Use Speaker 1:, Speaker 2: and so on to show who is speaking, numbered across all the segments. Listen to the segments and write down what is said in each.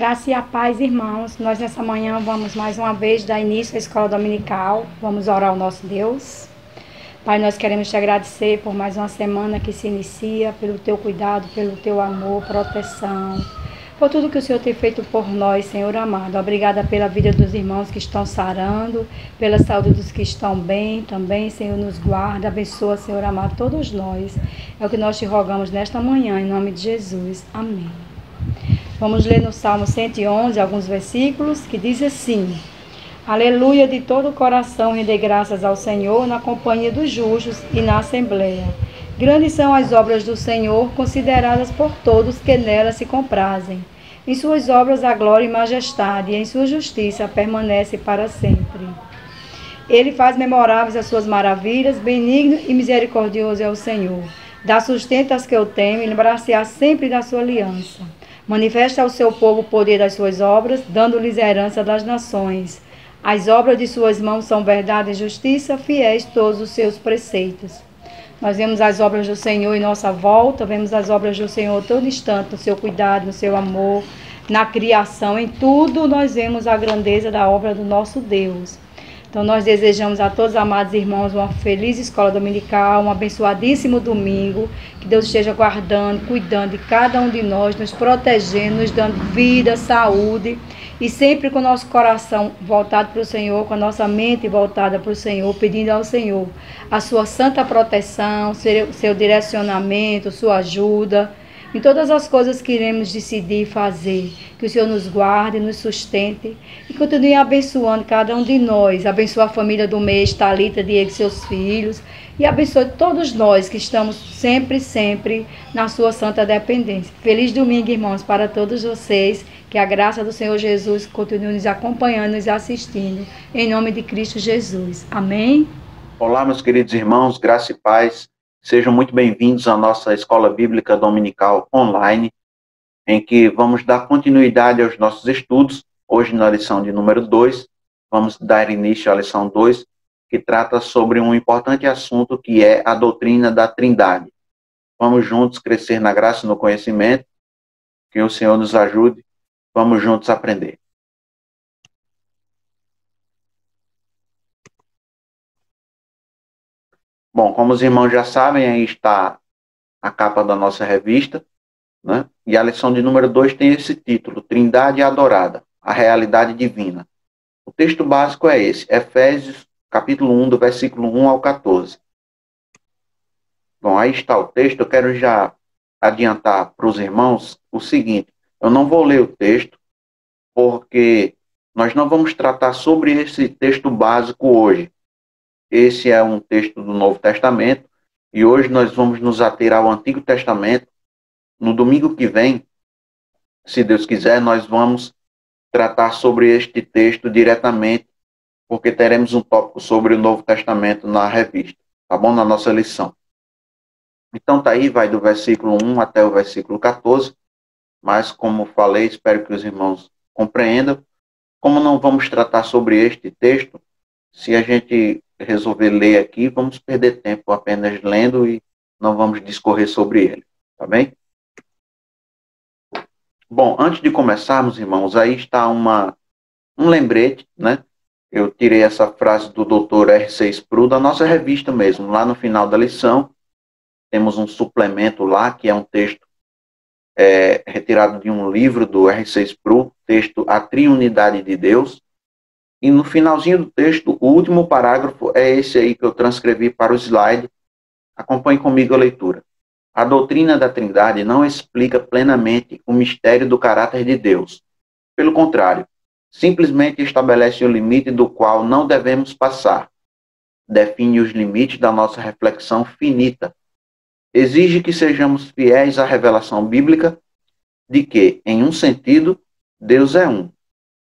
Speaker 1: Graça e a paz, irmãos. Nós nessa manhã vamos mais uma vez dar início à escola dominical. Vamos orar ao nosso Deus. Pai, nós queremos te agradecer por mais uma semana que se inicia, pelo teu cuidado, pelo teu amor, proteção, por tudo que o Senhor tem feito por nós, Senhor amado. Obrigada pela vida dos irmãos que estão sarando, pela saúde dos que estão bem também, Senhor, nos guarda, abençoa, Senhor amado, todos nós. É o que nós te rogamos nesta manhã, em nome de Jesus. Amém. Vamos ler no Salmo 111, alguns versículos, que diz assim: Aleluia, de todo o coração render graças ao Senhor na companhia dos justos e na assembleia. Grandes são as obras do Senhor, consideradas por todos que nelas se comprazem. Em suas obras a glória e majestade, e em sua justiça permanece para sempre. Ele faz memoráveis as suas maravilhas, benigno e misericordioso é o Senhor. Dá sustento aos que o temem, e lembrar-se-á sempre da sua aliança. Manifesta ao seu povo o poder das suas obras, dando-lhes a herança das nações. As obras de suas mãos são verdade e justiça, fiéis todos os seus preceitos. Nós vemos as obras do Senhor em nossa volta, vemos as obras do Senhor todo instante, no seu cuidado, no seu amor, na criação, em tudo nós vemos a grandeza da obra do nosso Deus. Então nós desejamos a todos, amados irmãos, uma feliz escola dominical, um abençoadíssimo domingo, que Deus esteja guardando, cuidando de cada um de nós, nos protegendo, nos dando vida, saúde, e sempre com o nosso coração voltado para o Senhor, com a nossa mente voltada para o Senhor, pedindo ao Senhor a sua santa proteção, seu direcionamento, sua ajuda, em todas as coisas que iremos decidir fazer. Que o Senhor nos guarde, nos sustente e continue abençoando cada um de nós. Abençoa a família do mês, Thalita, Diego e seus filhos. E abençoe todos nós que estamos sempre na sua santa dependência. Feliz domingo, irmãos, para todos vocês. Que a graça do Senhor Jesus continue nos acompanhando, nos assistindo. Em nome de Cristo Jesus. Amém?
Speaker 2: Olá, meus queridos irmãos, graça e paz. Sejam muito bem-vindos à nossa Escola Bíblica Dominical online, em que vamos dar continuidade aos nossos estudos. Hoje, na lição de número 2, vamos dar início à lição 2, que trata sobre um importante assunto que é a doutrina da Trindade. Vamos juntos crescer na graça e no conhecimento, que o Senhor nos ajude, vamos juntos aprender. Bom, como os irmãos já sabem, aí está a capa da nossa revista, né? E a lição de número 2 tem esse título, Trindade Adorada, a Realidade Divina. O texto básico é esse, Efésios, capítulo 1, do versículo 1 ao 14. Bom, aí está o texto. Eu quero já adiantar para os irmãos o seguinte, eu não vou ler o texto, porque nós não vamos tratar sobre esse texto básico hoje. Esse é um texto do Novo Testamento, e hoje nós vamos nos ater ao Antigo Testamento. No domingo que vem, se Deus quiser, nós vamos tratar sobre este texto diretamente, porque teremos um tópico sobre o Novo Testamento na revista, tá bom? Na nossa lição. Então tá aí, vai do versículo 1 até o versículo 14, mas como falei, espero que os irmãos compreendam. Como não vamos tratar sobre este texto, se a gente resolver ler aqui, vamos perder tempo apenas lendo e não vamos discorrer sobre ele, tá bem? Bom, antes de começarmos, irmãos, aí está um lembrete, né? Eu tirei essa frase do Dr. R.C. Sproul da nossa revista mesmo. Lá no final da lição, temos um suplemento lá, que é um texto retirado de um livro do R.C. Sproul, texto A Triunidade de Deus. E no finalzinho do texto, o último parágrafo é esse aí que eu transcrevi para o slide. Acompanhe comigo a leitura. A doutrina da Trindade não explica plenamente o mistério do caráter de Deus. Pelo contrário, simplesmente estabelece o limite do qual não devemos passar. Define os limites da nossa reflexão finita. Exige que sejamos fiéis à revelação bíblica de que, em um sentido, Deus é um,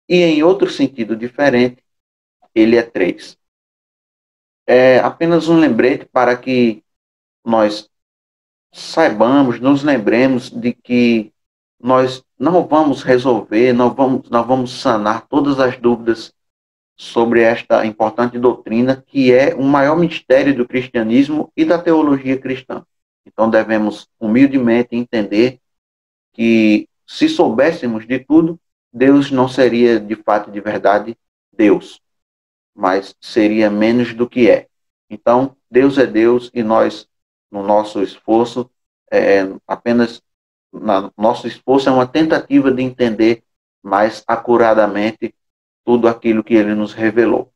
Speaker 2: e em outro sentido diferente, ele é três. É apenas um lembrete para que nós saibamos, nos lembremos de que nós não vamos resolver, não vamos sanar todas as dúvidas sobre esta importante doutrina, que é o maior mistério do cristianismo e da teologia cristã. Então devemos humildemente entender que, se soubéssemos de tudo, Deus não seria de fato, de verdade, Deus, mas seria menos do que é. Então, Deus é Deus e nós, no nosso esforço, nosso esforço é uma tentativa de entender mais acuradamente tudo aquilo que ele nos revelou.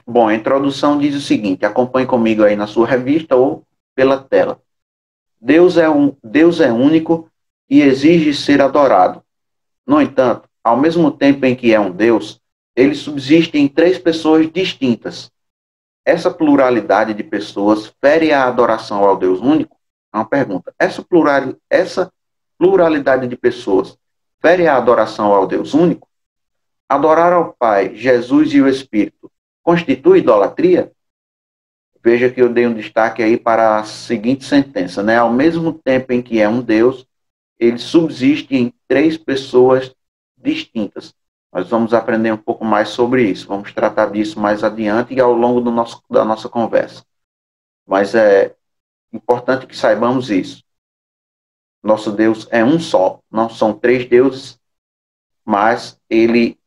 Speaker 2: Bom, a introdução diz o seguinte, acompanhe comigo aí na sua revista ou pela tela. Deus é único e exige ser adorado. No entanto, ao mesmo tempo em que é um Deus, ele subsiste em três pessoas distintas. Essa pluralidade de pessoas fere a adoração ao Deus único? É uma pergunta. Essa pluralidade de pessoas fere a adoração ao Deus único? Adorar ao Pai, Jesus e o Espírito constitui idolatria? Veja que eu dei um destaque aí para a seguinte sentença, né? Ao mesmo tempo em que é um Deus, ele subsiste em três pessoas distintas. Nós vamos aprender um pouco mais sobre isso. Vamos tratar disso mais adiante e ao longo da nossa conversa. Mas é importante que saibamos isso. Nosso Deus é um só. Não são três deuses, mas ele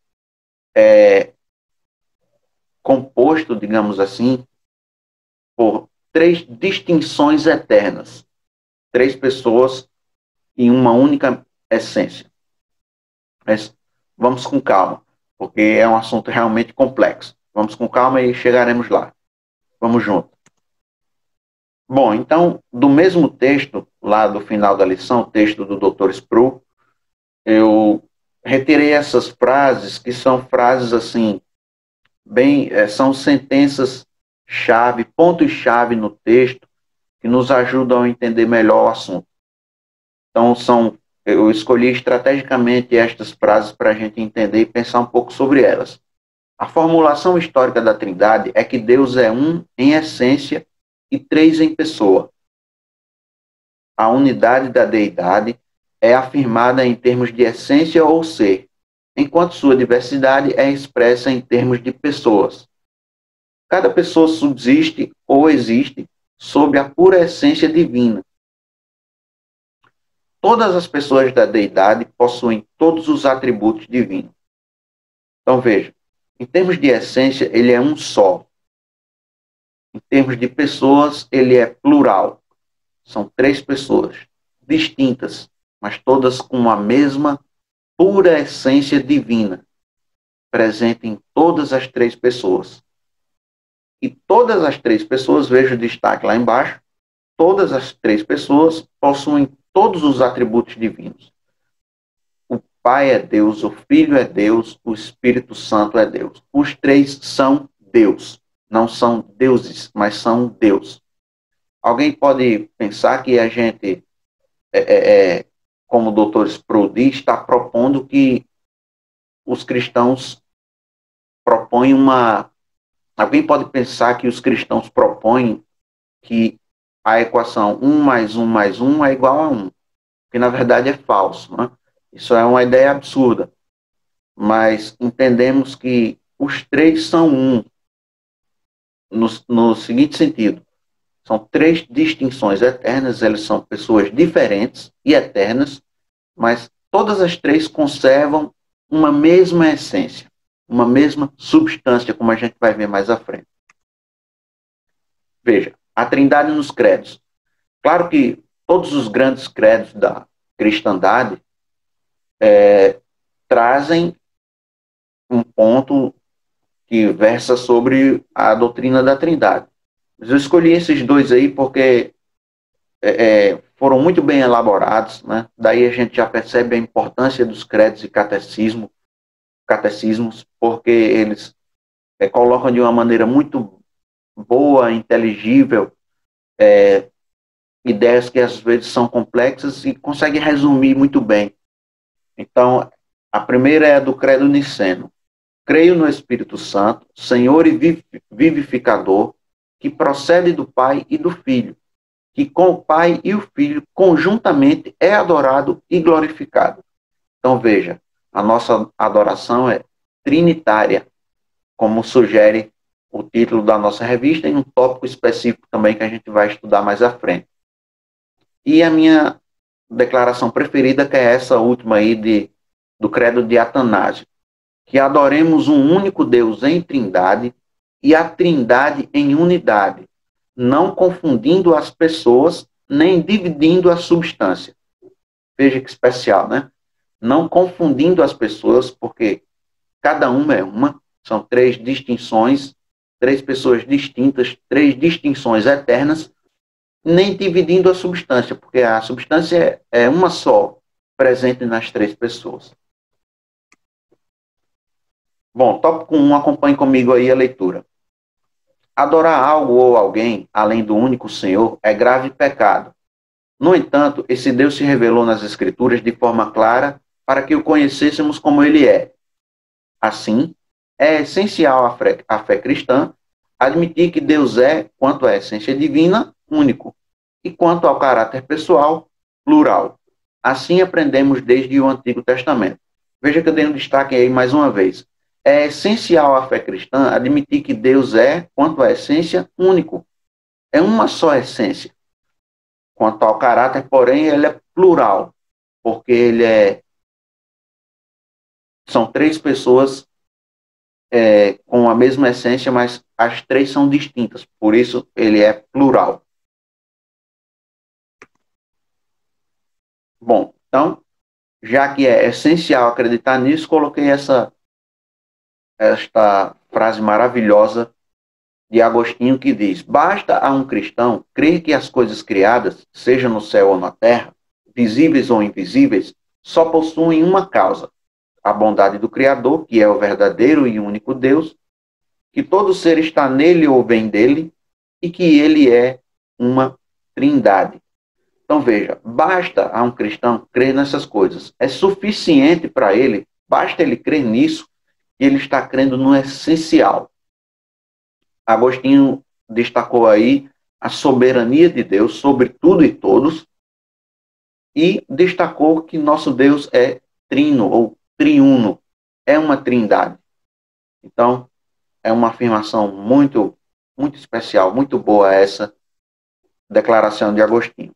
Speaker 2: é composto, digamos assim, por três distinções eternas. Três pessoas em uma única essência. Mas vamos com calma, porque é um assunto realmente complexo. Vamos com calma e chegaremos lá. Vamos junto. Bom, então, do mesmo texto, lá do final da lição, o texto do Dr. Sproul, eu retirei essas frases, que são frases assim, são sentenças-chave, pontos-chave no texto, que nos ajudam a entender melhor o assunto. Então, eu escolhi estrategicamente estas frases para a gente entender e pensar um pouco sobre elas. A formulação histórica da Trindade é que Deus é um em essência e três em pessoa. A unidade da deidade é afirmada em termos de essência ou ser, enquanto sua diversidade é expressa em termos de pessoas. Cada pessoa subsiste ou existe sob a pura essência divina. Todas as pessoas da deidade possuem todos os atributos divinos. Então veja, em termos de essência, ele é um só. Em termos de pessoas, ele é plural. São três pessoas distintas, mas todas com a mesma pura essência divina, presente em todas as três pessoas. E todas as três pessoas, veja o destaque lá embaixo, todas as três pessoas possuem todos os atributos divinos. O Pai é Deus, o Filho é Deus, o Espírito Santo é Deus. Os três são Deus. Não são deuses, mas são Deus. Alguém pode pensar que a gente, como o Dr. Sproul diz, está propondo que os cristãos propõem uma... Alguém pode pensar que os cristãos propõem que a equação 1 mais 1 mais 1 é igual a 1. Que na verdade é falso, né? Isso é uma ideia absurda. Mas entendemos que os três são um. No seguinte sentido, são três distinções eternas, elas são pessoas diferentes e eternas, mas todas as três conservam uma mesma essência, uma mesma substância, como a gente vai ver mais à frente. Veja, a Trindade nos credos. Claro que todos os grandes credos da cristandade trazem um ponto que versa sobre a doutrina da Trindade. Mas eu escolhi esses dois aí porque foram muito bem elaborados, né? Daí a gente já percebe a importância dos credos e catecismos, porque eles colocam de uma maneira muito boa, inteligível, ideias que às vezes são complexas e conseguem resumir muito bem. Então, a primeira é a do credo niceno. Creio no Espírito Santo, Senhor e vivificador, que procede do Pai e do Filho, que com o Pai e o Filho conjuntamente é adorado e glorificado. Então veja, a nossa adoração é trinitária, como sugere o título da nossa revista, em um tópico específico também que a gente vai estudar mais à frente. E a minha declaração preferida, que é essa última aí do credo de Atanásio, que adoremos um único Deus em trindade e a trindade em unidade, não confundindo as pessoas, nem dividindo a substância. Veja que especial, né? Não confundindo as pessoas, porque cada uma é uma, são três distinções, três pessoas distintas, três distinções eternas, nem dividindo a substância, porque a substância é uma só, presente nas três pessoas. Bom, tópico 1, acompanhe comigo aí a leitura. Adorar algo ou alguém, além do único Senhor, é grave pecado. No entanto, esse Deus se revelou nas Escrituras de forma clara para que o conhecêssemos como ele é. Assim, é essencial à fé cristã admitir que Deus é, quanto à essência divina, único, e quanto ao caráter pessoal, plural. Assim aprendemos desde o Antigo Testamento. Veja que eu dei um destaque aí mais uma vez. É essencial à fé cristã admitir que Deus é, quanto à essência, único. É uma só essência. Quanto ao caráter, porém, ele é plural, porque são três pessoas com a mesma essência, mas as três são distintas, por isso ele é plural. Bom, então, já que é essencial acreditar nisso, coloquei esta frase maravilhosa de Agostinho que diz: basta a um cristão crer que as coisas criadas, seja no céu ou na terra, visíveis ou invisíveis, só possuem uma causa, a bondade do Criador, que é o verdadeiro e único Deus, que todo ser está nele ou vem dele, e que ele é uma trindade. Então veja, basta a um cristão crer nessas coisas. É suficiente para ele, basta ele crer nisso, e ele está crendo no essencial. Agostinho destacou aí a soberania de Deus sobre tudo e todos, e destacou que nosso Deus é trino ou triuno, é uma trindade. Então, é uma afirmação muito, muito especial, muito boa essa declaração de Agostinho.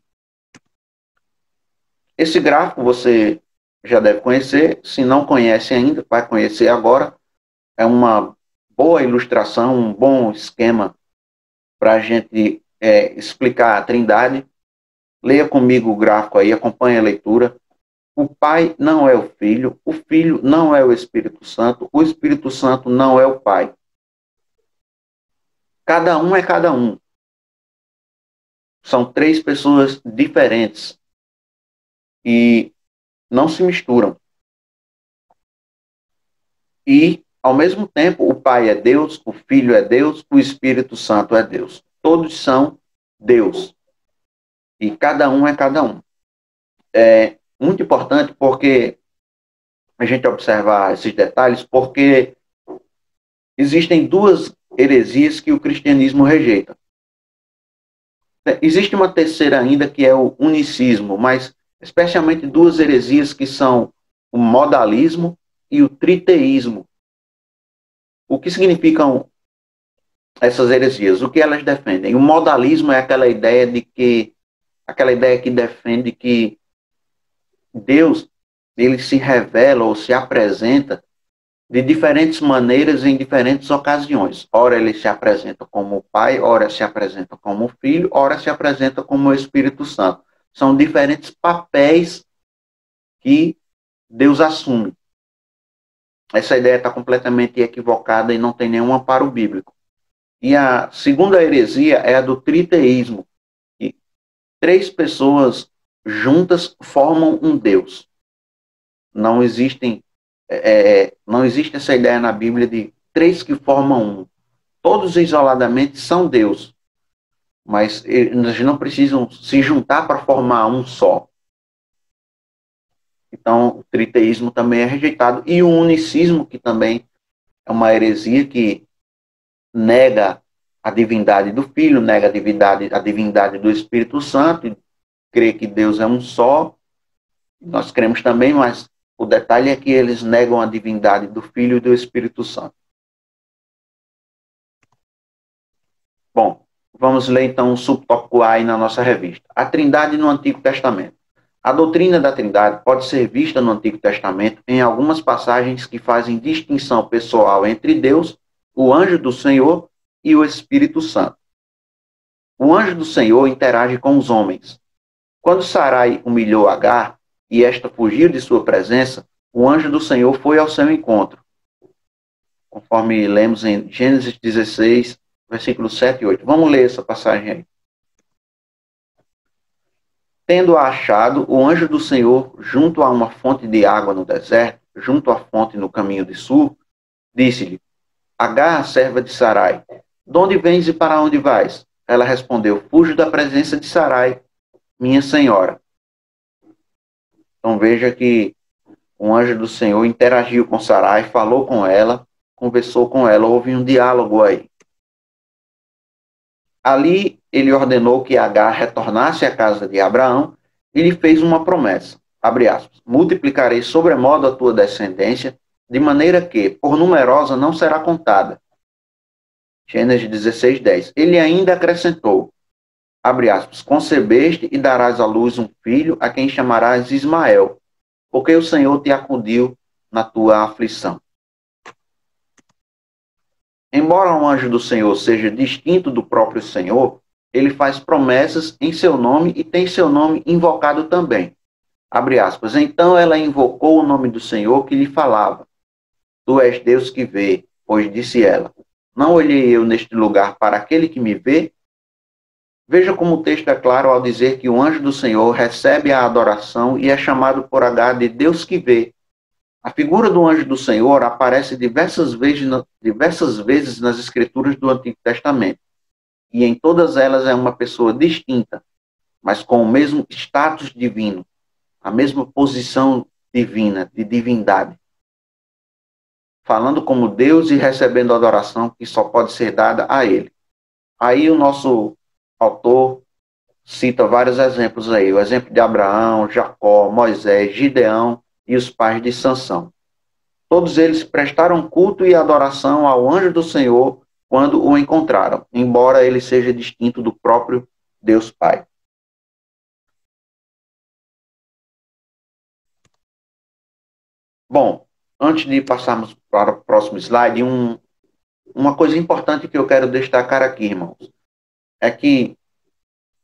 Speaker 2: Esse gráfico você já deve conhecer, se não conhece ainda, vai conhecer agora. É uma boa ilustração, um bom esquema para a gente explicar a trindade. Leia comigo o gráfico aí, acompanhe a leitura. O Pai não é o Filho não é o o Espírito Santo não é o Pai. Cada um é cada um. São três pessoas diferentes e não se misturam. E, ao mesmo tempo, o Pai é Deus, o Filho é Deus, o Espírito Santo é Deus. Todos são Deus. E cada um é cada um. É muito importante porque a gente observar esses detalhes, porque existem duas heresias que o cristianismo rejeita. Existe uma terceira ainda, que é o unicismo, mas especialmente duas heresias que são o modalismo e o triteísmo. O que significam essas heresias? O que elas defendem? O modalismo é aquela ideia que defende que Deus ele se revela ou se apresenta de diferentes maneiras em diferentes ocasiões. Ora ele se apresenta como o Pai, ora se apresenta como o Filho, ora se apresenta como o Espírito Santo. São diferentes papéis que Deus assume. Essa ideia está completamente equivocada e não tem nenhum amparo bíblico. E a segunda heresia é a do triteísmo, que três pessoas juntas formam um Deus. Não existe essa ideia na Bíblia de três que formam um. Todos isoladamente são Deus, mas eles não precisam se juntar para formar um só. Então, o triteísmo também é rejeitado. E o unicismo, que também é uma heresia que nega a divindade do Filho, nega a divindade do Espírito Santo, e crê que Deus é um só. Nós cremos também, mas o detalhe é que eles negam a divindade do Filho e do Espírito Santo. Bom, vamos ler então o subtópico A aí na nossa revista. A Trindade no Antigo Testamento. A doutrina da Trindade pode ser vista no Antigo Testamento em algumas passagens que fazem distinção pessoal entre Deus, o anjo do Senhor e o Espírito Santo. O anjo do Senhor interage com os homens. Quando Sarai humilhou Agar e esta fugiu de sua presença, o anjo do Senhor foi ao seu encontro, conforme lemos em Gênesis 16, versículos 7 e 8. Vamos ler essa passagem aí. Tendo-a achado, o anjo do Senhor, junto a uma fonte de água no deserto, junto à fonte no caminho de sul, disse-lhe: Agar, serva de Sarai, de onde vens e para onde vais? Ela respondeu: Fujo da presença de Sarai, minha senhora. Então veja que o anjo do Senhor interagiu com Sarai, falou com ela, conversou com ela, houve um diálogo aí. Ali ele ordenou que Agar retornasse à casa de Abraão e lhe fez uma promessa, abre aspas, multiplicarei sobremodo a tua descendência, de maneira que, por numerosa, não será contada. Gênesis 16, 10. Ele ainda acrescentou, abre aspas, concebeste e darás à luz um filho, a quem chamarás Ismael, porque o Senhor te acudiu na tua aflição. Embora o anjo do Senhor seja distinto do próprio Senhor, ele faz promessas em seu nome e tem seu nome invocado também. Abre aspas. Então ela invocou o nome do Senhor que lhe falava. Tu és Deus que vê, pois disse ela. Não olhei eu neste lugar para aquele que me vê? Veja como o texto é claro ao dizer que o anjo do Senhor recebe a adoração e é chamado por Agar de Deus que vê. A figura do anjo do Senhor aparece diversas vezes nas escrituras do Antigo Testamento. E em todas elas é uma pessoa distinta, mas com o mesmo status divino, a mesma posição divina, de divindade. Falando como Deus e recebendo adoração que só pode ser dada a Ele. Aí o nosso autor cita vários exemplos aí. O exemplo de Abraão, Jacó, Moisés, Gideão e os pais de Sansão. Todos eles prestaram culto e adoração ao anjo do Senhor quando o encontraram, embora ele seja distinto do próprio Deus Pai. Bom, antes de passarmos para o próximo slide, uma coisa importante que eu quero destacar aqui, irmãos, é que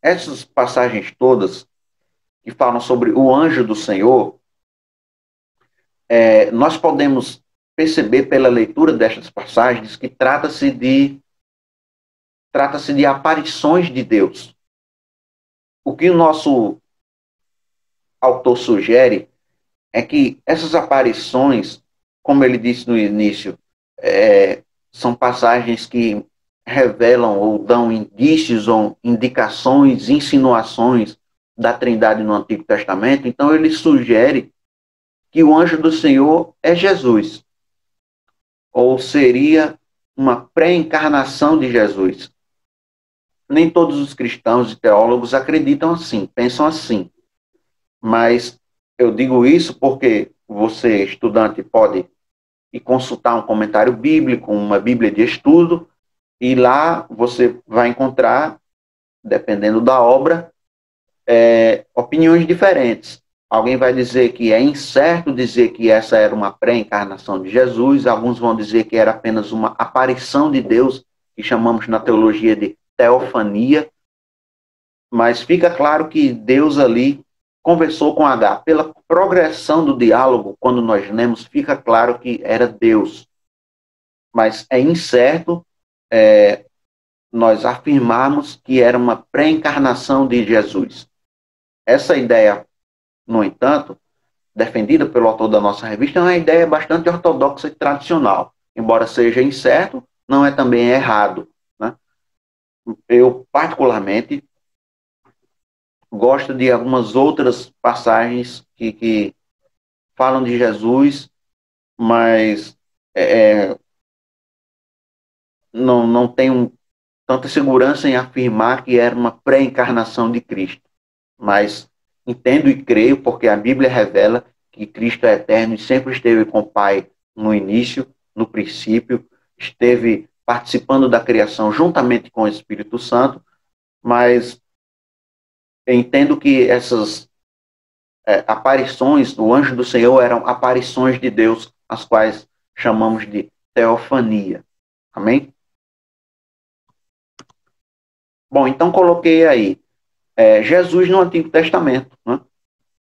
Speaker 2: essas passagens todas que falam sobre o anjo do Senhor, nós podemos perceber pela leitura destas passagens que trata-se de aparições de Deus. O que o nosso autor sugere é que essas aparições, como ele disse no início, são passagens que revelam ou dão indícios ou indicações, insinuações da Trindade no Antigo Testamento. Então ele sugere que o anjo do Senhor é Jesus, ou seria uma pré-encarnação de Jesus. Nem todos os cristãos e teólogos acreditam assim, pensam assim. Mas eu digo isso porque você, estudante, pode ir consultar um comentário bíblico, uma Bíblia de estudo, e lá você vai encontrar, dependendo da obra, opiniões diferentes. Alguém vai dizer que é incerto dizer que essa era uma pré-encarnação de Jesus, alguns vão dizer que era apenas uma aparição de Deus, que chamamos na teologia de teofania, mas fica claro que Deus ali conversou com Agar. Pela progressão do diálogo, quando nós lemos, fica claro que era Deus. Mas é incerto nós afirmarmos que era uma pré-encarnação de Jesus. Essa ideia, no entanto, defendida pelo autor da nossa revista, é uma ideia bastante ortodoxa e tradicional. Embora seja incerto, não é também errado. Né? Eu, particularmente, gosto de algumas outras passagens que falam de Jesus, mas não tenho tanta segurança em afirmar que era uma pré-encarnação de Cristo. Mas entendo e creio, porque a Bíblia revela que Cristo é eterno e sempre esteve com o Pai no início, no princípio, esteve participando da criação juntamente com o Espírito Santo, mas entendo que essas aparições, o anjo do Senhor eram aparições de Deus, as quais chamamos de teofania. Amém? Bom, então coloquei aí Jesus no Antigo Testamento. Né?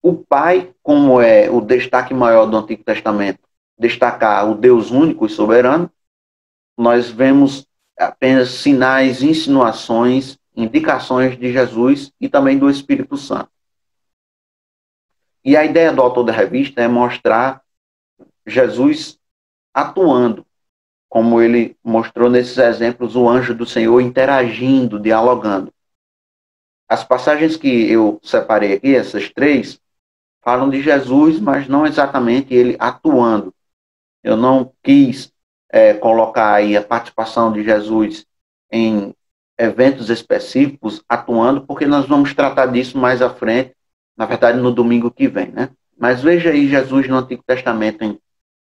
Speaker 2: O Pai, como é o destaque maior do Antigo Testamento, destacar o Deus único e soberano, nós vemos apenas sinais, insinuações, indicações de Jesus e também do Espírito Santo. E a ideia do autor da revista é mostrar Jesus atuando, como ele mostrou nesses exemplos, o anjo do Senhor interagindo, dialogando. As passagens que eu separei aqui, essas 3, falam de Jesus, mas não exatamente ele atuando. Eu não quis colocar aí a participação de Jesus em eventos específicos, atuando, porque nós vamos tratar disso mais à frente, na verdade no domingo que vem, né? Mas veja aí Jesus no Antigo Testamento em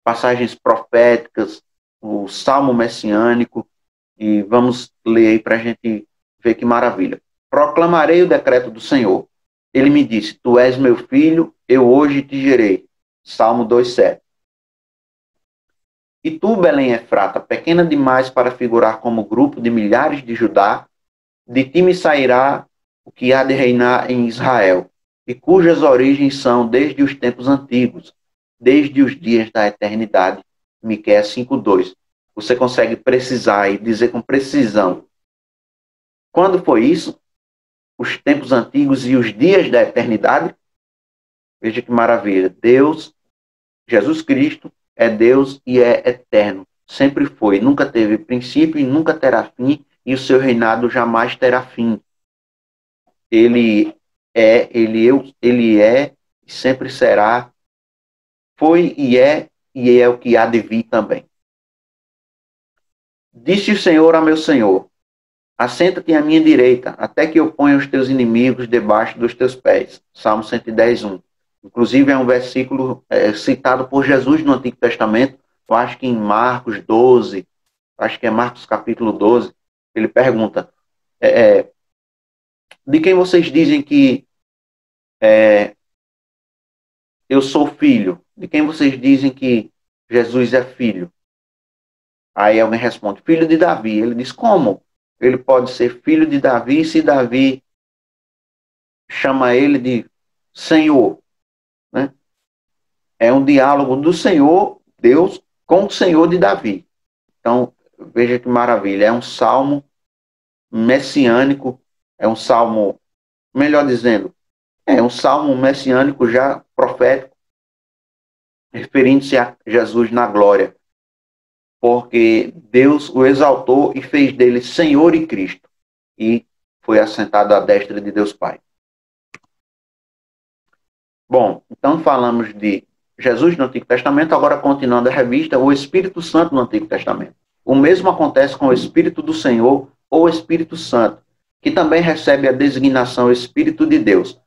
Speaker 2: passagens proféticas, o Salmo Messiânico, e vamos ler aí para a gente ver que maravilha. Proclamarei o decreto do Senhor. Ele me disse, tu és meu filho, eu hoje te gerei. Salmo 2,7. E tu, Belém Efrata, pequena demais para figurar como grupo de milhares de Judá, de ti me sairá o que há de reinar em Israel, e cujas origens são desde os tempos antigos, desde os dias da eternidade. Miqueias 5,2. Você consegue precisar e dizer com precisão quando foi isso? Os tempos antigos e os dias da eternidade? Veja que maravilha. Deus, Jesus Cristo, é Deus e é eterno. Sempre foi. Nunca teve princípio e nunca terá fim. E o seu reinado jamais terá fim. Ele é e sempre será. Foi e é o que há de vir também. Disse o Senhor a meu Senhor, assenta-te à minha direita, até que eu ponha os teus inimigos debaixo dos teus pés. Salmo 110:1. Inclusive é um versículo citado por Jesus no Antigo Testamento, eu acho que em Marcos 12, acho que é Marcos capítulo 12, ele pergunta, de quem vocês dizem que eu sou filho? De quem vocês dizem que Jesus é filho? Aí alguém responde, filho de Davi. Ele diz, como? Ele pode ser filho de Davi se Davi chama ele de Senhor. Né? É um diálogo do Senhor, Deus, com o Senhor de Davi. Então, veja que maravilha. É um salmo messiânico, é um salmo, melhor dizendo, é um salmo messiânico já profético, referindo-se a Jesus na glória. Porque Deus o exaltou e fez dele Senhor e Cristo. E foi assentado à destra de Deus Pai. Bom, então falamos de Jesus no Antigo Testamento, agora continuando a revista, o Espírito Santo no Antigo Testamento. O mesmo acontece com o Espírito do Senhor ou Espírito Santo, que também recebe a designação Espírito de Deus.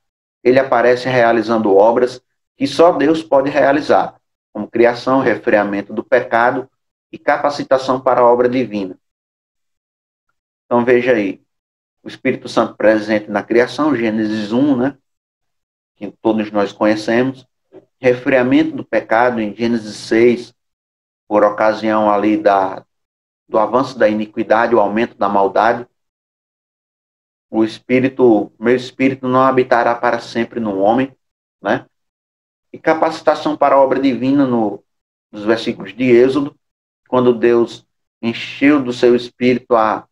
Speaker 2: Ele aparece realizando obras que só Deus pode realizar, como criação, refreamento do pecado e capacitação para a obra divina. Então veja aí, o Espírito Santo presente na criação, Gênesis 1, né, que todos nós conhecemos, refreamento do pecado em Gênesis 6, por ocasião ali do avanço da iniquidade, o aumento da maldade. O Espírito, meu Espírito não habitará para sempre no homem, né? E capacitação para a obra divina nos versículos de Êxodo, quando Deus encheu do seu Espírito a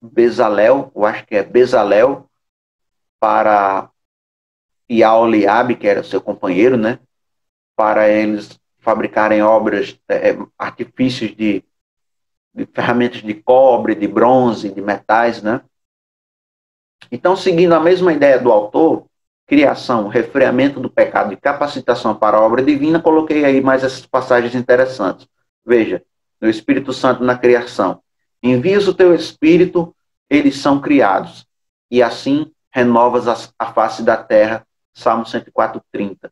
Speaker 2: Bezalel, eu acho que é Bezalel, e a Oliabe, que era seu companheiro, né? Para eles fabricarem obras, artifícios de ferramentas de cobre, de bronze, de metais, né? Então, seguindo a mesma ideia do autor, criação, refreamento do pecado e capacitação para a obra divina, coloquei aí mais essas passagens interessantes. Veja, o Espírito Santo na criação. Envias o teu Espírito, eles são criados, e assim renovas a face da terra. Salmo 104:30.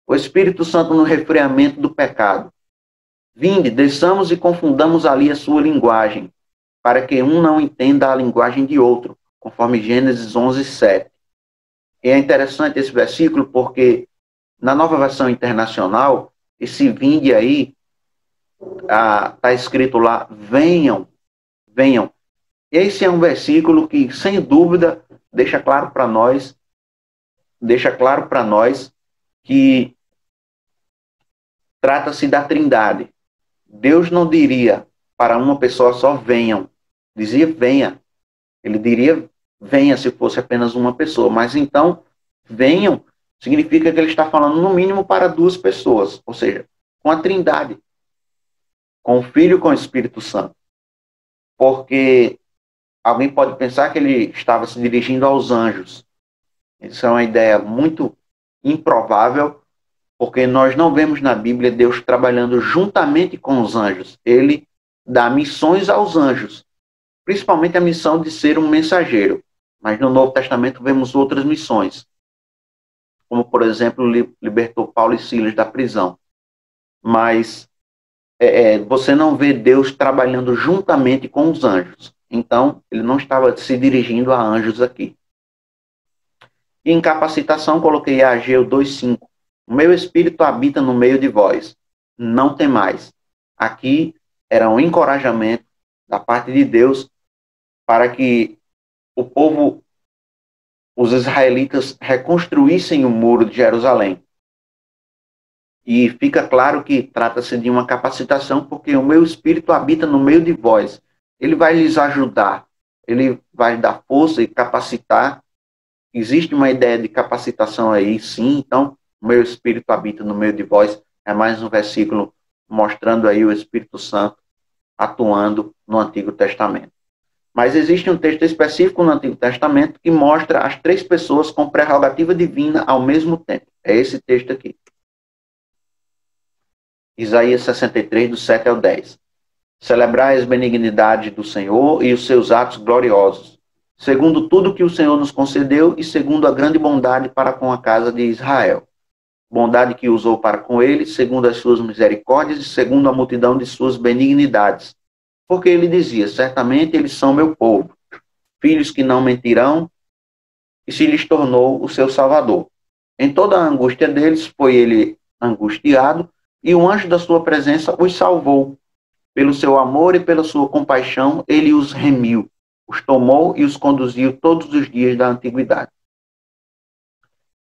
Speaker 2: O Espírito Santo no refreamento do pecado. Vinde, desçamos e confundamos ali a sua linguagem, para que um não entenda a linguagem de outro, conforme Gênesis 11:7. E é interessante esse versículo porque na Nova Versão Internacional, esse vinde aí, está escrito lá, venham, venham. Esse é um versículo que, sem dúvida, deixa claro para nós que trata-se da Trindade. Deus não diria para uma pessoa só, venham. Dizia, venha. Ele diria, venha, se fosse apenas uma pessoa. Mas então, venham, significa que ele está falando, no mínimo, para duas pessoas. Ou seja, com a Trindade. Com o Filho e com o Espírito Santo. Porque alguém pode pensar que ele estava se dirigindo aos anjos. Isso é uma ideia muito improvável, porque nós não vemos na Bíblia Deus trabalhando juntamente com os anjos. Ele dá missões aos anjos, principalmente a missão de ser um mensageiro. Mas no Novo Testamento vemos outras missões, como, por exemplo, libertou Paulo e Silas da prisão. Mas você não vê Deus trabalhando juntamente com os anjos. Então, ele não estava se dirigindo a anjos aqui. E em capacitação, coloquei a Ageu 2,5. O meu espírito habita no meio de vós. Não temais. Aqui era um encorajamento da parte de Deus para que o povo, os israelitas, reconstruíssem o muro de Jerusalém. E fica claro que trata-se de uma capacitação, porque o meu espírito habita no meio de vós. Ele vai lhes ajudar, ele vai dar força e capacitar. Existe uma ideia de capacitação aí, sim. Então, o meu espírito habita no meio de vós. É mais um versículo mostrando aí o Espírito Santo atuando no Antigo Testamento. Mas existe um texto específico no Antigo Testamento que mostra as três pessoas com prerrogativa divina ao mesmo tempo. É esse texto aqui. Isaías 63, do 7 ao 10. Celebrai as benignidades do Senhor e os seus atos gloriosos, segundo tudo que o Senhor nos concedeu e segundo a grande bondade para com a casa de Israel. Bondade que usou para com eles, segundo as suas misericórdias e segundo a multidão de suas benignidades. Porque ele dizia, certamente eles são meu povo, filhos que não mentirão, e se lhes tornou o seu Salvador. Em toda a angústia deles foi ele angustiado, e o anjo da sua presença os salvou. Pelo seu amor e pela sua compaixão, ele os remiu, os tomou e os conduziu todos os dias da antiguidade.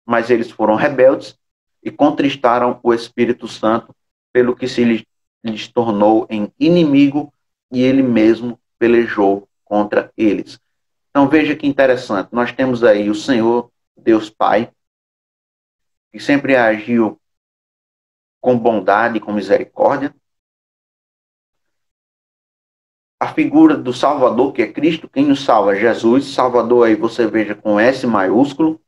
Speaker 2: Mas eles foram rebeldes e contristaram o Espírito Santo, pelo que se lhes tornou em inimigo, e ele mesmo pelejou contra eles. Então veja que interessante, nós temos aí o Senhor, Deus Pai, que sempre agiu com bondade e com misericórdia. A figura do Salvador, que é Cristo, quem nos salva? Jesus. Salvador aí você veja com S maiúsculo.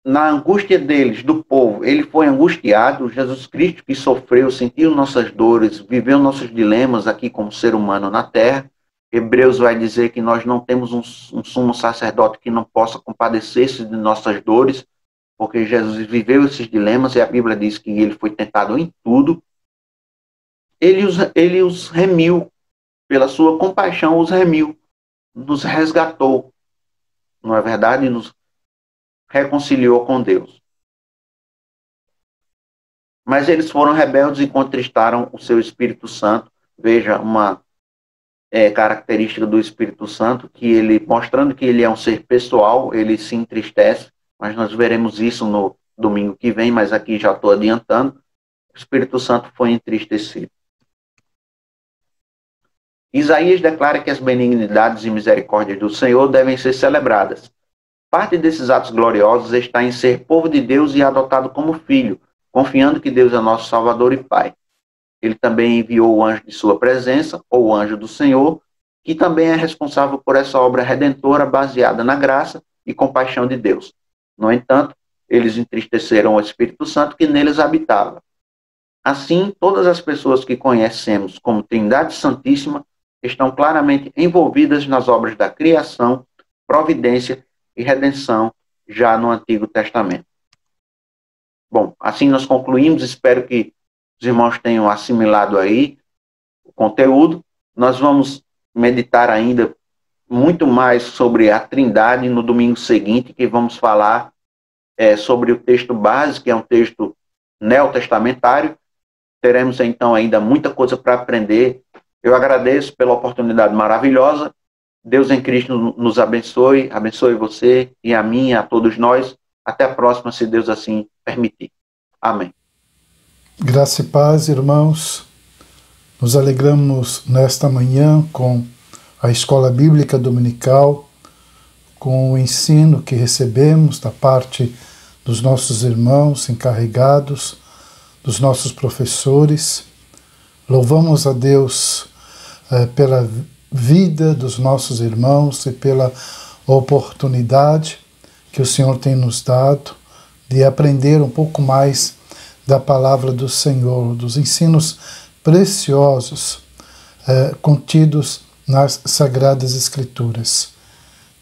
Speaker 2: Na angústia deles, do povo, ele foi angustiado. Jesus Cristo que sofreu, sentiu nossas dores, viveu nossos dilemas aqui como ser humano na terra. Hebreus vai dizer que nós não temos um sumo sacerdote que não possa compadecer-se de nossas dores, porque Jesus viveu esses dilemas e a Bíblia diz que ele foi tentado em tudo. Ele os remiu, pela sua compaixão os remiu, nos resgatou, não é verdade? Nos reconciliou com Deus. Mas eles foram rebeldes e contristaram o seu Espírito Santo. Veja uma característica do Espírito Santo, que ele, mostrando que ele é um ser pessoal, ele se entristece, mas nós veremos isso no domingo que vem, mas aqui já estou adiantando. O Espírito Santo foi entristecido. Isaías declara que as benignidades e misericórdias do Senhor devem ser celebradas. Parte desses atos gloriosos está em ser povo de Deus e adotado como filho, confiando que Deus é nosso Salvador e Pai. Ele também enviou o anjo de sua presença, ou o anjo do Senhor, que também é responsável por essa obra redentora baseada na graça e compaixão de Deus. No entanto, eles entristeceram o Espírito Santo que neles habitava. Assim, todas as pessoas que conhecemos como Trindade Santíssima estão claramente envolvidas nas obras da criação, providência e redenção já no Antigo Testamento. Bom, assim nós concluímos, espero que os irmãos tenham assimilado aí o conteúdo. Nós vamos meditar ainda muito mais sobre a Trindade no domingo seguinte, que vamos falar sobre o texto base, que é um texto neotestamentário. Teremos, então, ainda muita coisa para aprender. Eu agradeço pela oportunidade maravilhosa. Deus em Cristo nos abençoe, abençoe você e a mim, a todos nós. Até a próxima, se Deus assim permitir. Amém.
Speaker 3: Graça e paz, irmãos. Nos alegramos nesta manhã com a Escola Bíblica Dominical, com o ensino que recebemos da parte dos nossos irmãos encarregados, dos nossos professores. Louvamos a Deus pela vida dos nossos irmãos e pela oportunidade que o Senhor tem nos dado de aprender um pouco mais da palavra do Senhor, dos ensinos preciosos contidos nas Sagradas Escrituras.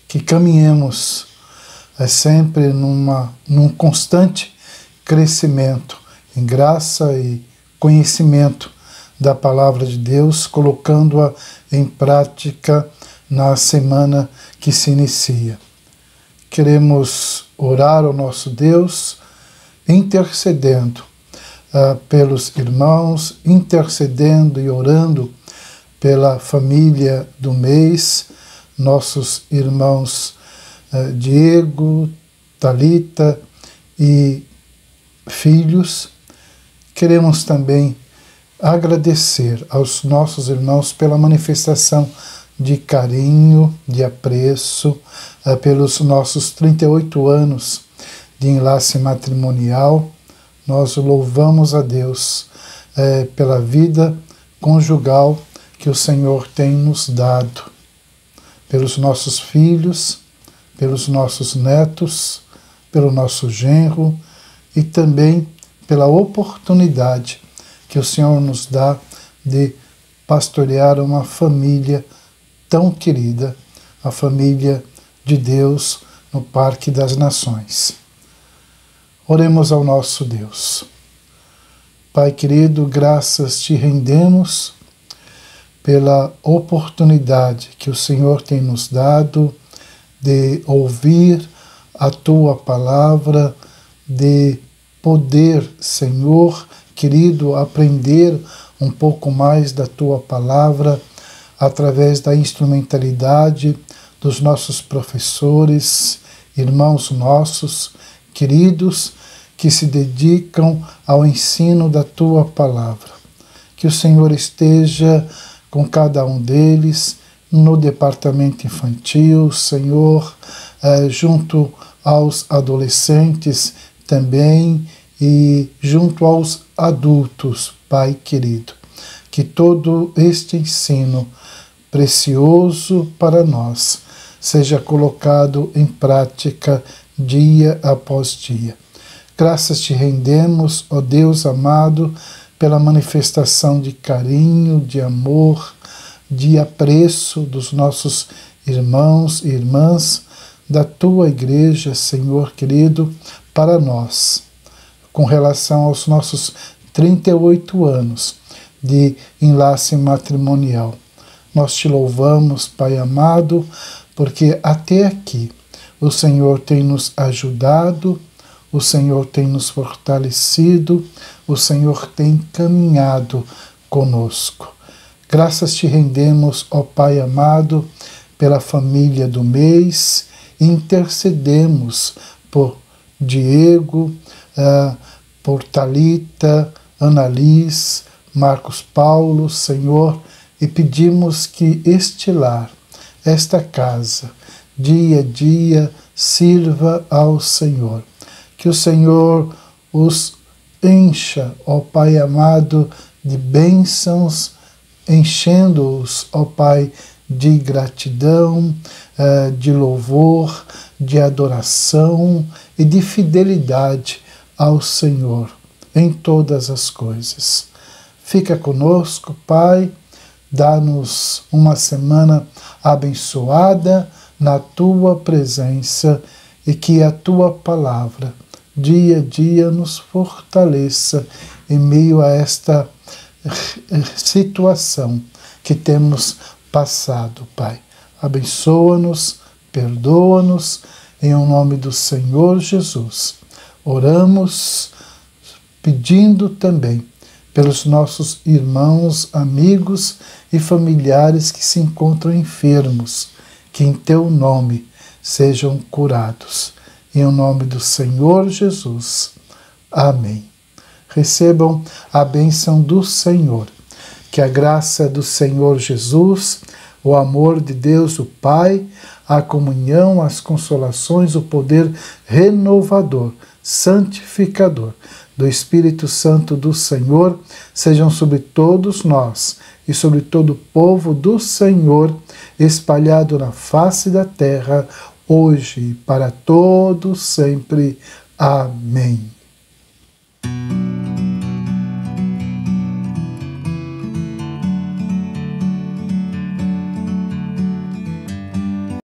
Speaker 3: Que caminhemos sempre num constante crescimento em graça e conhecimento da palavra de Deus, colocando-a em prática na semana que se inicia. Queremos orar ao nosso Deus, intercedendo pelos irmãos, intercedendo e orando pela família do mês, nossos irmãos Diego, Thalita e filhos. Queremos também agradecer aos nossos irmãos pela manifestação de carinho, de apreço, pelos nossos 38 anos de enlace matrimonial. Nós louvamos a Deus pela vida conjugal que o Senhor tem nos dado, pelos nossos filhos, pelos nossos netos, pelo nosso genro e também pela oportunidade que o Senhor nos dá de pastorear uma família tão querida, a família de Deus no Parque das Nações. Oremos ao nosso Deus. Pai querido, graças te rendemos pela oportunidade que o Senhor tem nos dado de ouvir a tua palavra, de poder, Senhor querido, aprender um pouco mais da tua palavra através da instrumentalidade dos nossos professores, irmãos nossos queridos que se dedicam ao ensino da tua palavra. Que o Senhor esteja com cada um deles no departamento infantil, Senhor, junto aos adolescentes também e junto aos adultos, Pai querido. Que todo este ensino precioso para nós seja colocado em prática dia após dia. Graças te rendemos, ó Deus amado, pela manifestação de carinho, de amor, de apreço dos nossos irmãos e irmãs da tua igreja, Senhor querido, para nós, com relação aos nossos 38 anos de enlace matrimonial. Nós te louvamos, Pai amado, porque até aqui o Senhor tem nos ajudado, o Senhor tem nos fortalecido, o Senhor tem caminhado conosco. Graças te rendemos, ó Pai amado, pela família do mês, intercedemos por Diego, por Thalita, Annalise, Marcos Paulo, Senhor, e pedimos que este lar, esta casa, dia a dia, sirva ao Senhor. Que o Senhor os encha, ó Pai amado, de bênçãos, enchendo-os, ó Pai, de gratidão, de louvor, de adoração e de fidelidade ao Senhor em todas as coisas. Fica conosco, Pai, dá-nos uma semana abençoada na Tua presença e que a Tua palavra dia a dia nos fortaleça em meio a esta situação que temos passado, Pai. abençoa-nos, perdoa-nos, em nome do Senhor Jesus. Oramos pedindo também pelos nossos irmãos, amigos e familiares que se encontram enfermos, que em teu nome sejam curados. Em nome do Senhor Jesus. Amém. Recebam a bênção do Senhor. Que a graça do Senhor Jesus, o amor de Deus o Pai, a comunhão, as consolações, o poder renovador, santificador do Espírito Santo do Senhor sejam sobre todos nós e sobre todo o povo do Senhor, espalhado na face da terra, hoje e para todos sempre. Amém.